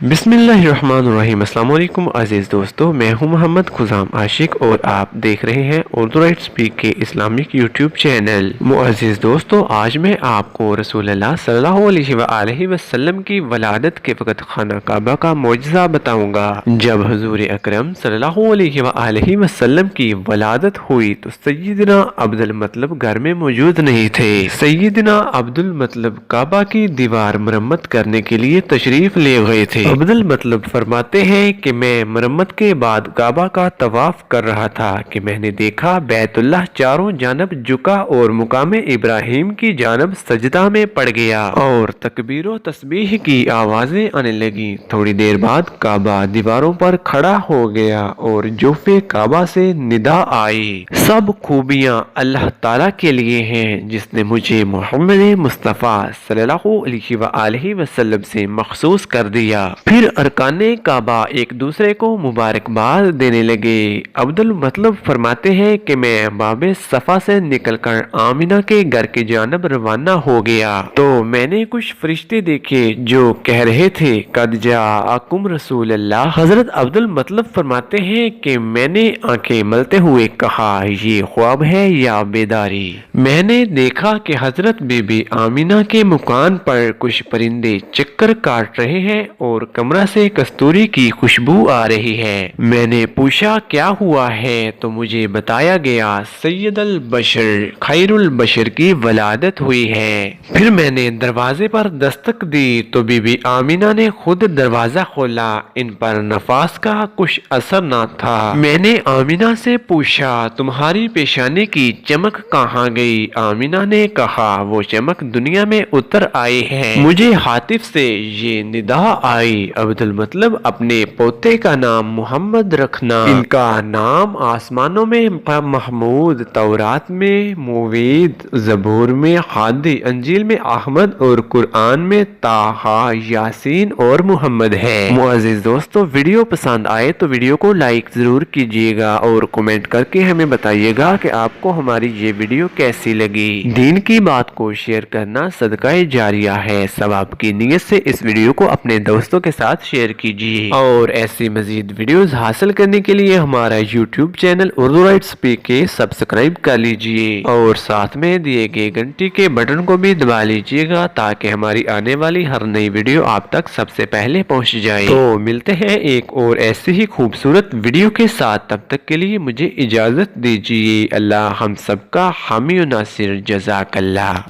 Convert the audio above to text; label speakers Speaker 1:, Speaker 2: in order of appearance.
Speaker 1: बिस्मिल्लाहिर्रहमानिर्रहीम। अस्सलाम वालेकुम अजीज़ दोस्तों, मैं हूं मोहम्मद खुजाम आशिक और आप देख रहे हैं उर्दू राइट स्पीक के इस्लामिक यूट्यूब चैनल। मुअज़्ज़िज़ दोस्तों, आज मैं आपको रसूल अल्लाह सल्लल्लाहु अलैहि वसल्लम की वलादत के वक़्त खाना काबा का मोजज़ा बताऊंगा। जब हुज़ूर अकरम सल्लल्लाहु अलैहि वसल्लम की वलादत हुई तो सैयदना अब्दुल मतलब घर में मौजूद नहीं थे। सैयदना अब्दुल मतलब काबा की दीवार मरम्मत करने के लिए तशरीफ ले गए थे। अब्दुल मतलब फरमाते हैं कि मैं मरम्मत के बाद काबा का तवाफ कर रहा था कि मैंने देखा बैतुल्लाह चारों जानब झुका और मुकामे इब्राहिम की जानब सजदा में पड़ गया और तकबीर तस्बीह की आवाजें आने लगी। थोड़ी देर बाद काबा दीवारों पर खड़ा हो गया और जोफे काबा से निदा आई, सब खूबियां अल्लाह ताला के लिए हैं जिसने मुझे मोहम्मद मुस्तफ़ा सल्लल्लाहु अलैहि वसल्लम से मखसूस कर दिया। फिर अरकाने काबा एक दूसरे को मुबारकबाद देने लगे। अब्दुल मतलब फरमाते हैं कि मैं बाबे सफा से निकलकर आमिना के घर की जानब रवाना हो गया तो मैंने कुछ फरिश्ते देखे जो कह रहे थे कद जाअकुम रसूल अल्लाह। हजरत अब्दुल मतलब फरमाते हैं कि मैंने आंखें मलते हुए कहा, ये ख्वाब है या बेदारी। मैंने देखा कि हजरत बीबी आमिना के मुकान पर कुछ परिंदे चक्कर काट रहे हैं और कमरा से कस्तूरी की खुशबू आ रही है। मैंने पूछा क्या हुआ है तो मुझे बताया गया सैयदुल बशर खैरुल बशर की वलादत हुई है। फिर मैंने दरवाजे पर दस्तक दी तो बीबी आमिना ने खुद दरवाजा खोला। इन पर नफास का कुछ असर न था। मैंने आमिना से पूछा तुम्हारी पेशानी की चमक कहाँ गई? आमिना ने कहा वो चमक दुनिया में उतर आई है। मुझे हातिफ से ये निदा आई, अब्दुल मतलब अपने पोते का नाम मोहम्मद रखना। इनका नाम आसमानों में महमूद, तौरात में मुवीद, जबूर में हादी, अंजील में अहमद और कुरान में ताहा, यासीन और मोहम्मद है। मुअज़्ज़िज़ दोस्तों, वीडियो पसंद आए तो वीडियो को लाइक जरूर कीजिएगा और कमेंट करके हमें बताइएगा कि आपको हमारी ये वीडियो कैसी लगी। दीन की बात को शेयर करना सदकाए जारिया है। सब आपकी नीयत से इस वीडियो को अपने दोस्तों के साथ शेयर कीजिए और ऐसी मजीद वीडियोस हासिल करने के लिए हमारा YouTube channel Urdu right speak के सब्सक्राइब कर लीजिए और साथ में दिए गए घंटी के बटन को भी दबा लीजिएगा ताकि हमारी आने वाली हर नई वीडियो आप तक सबसे पहले पहुंच जाए। तो मिलते हैं एक और ऐसी ही खूबसूरत वीडियो के साथ, तब तक के लिए मुझे इजाजत दीजिए। अल्लाह हम सबका हामी नासिर। जज़ाकल्लाह।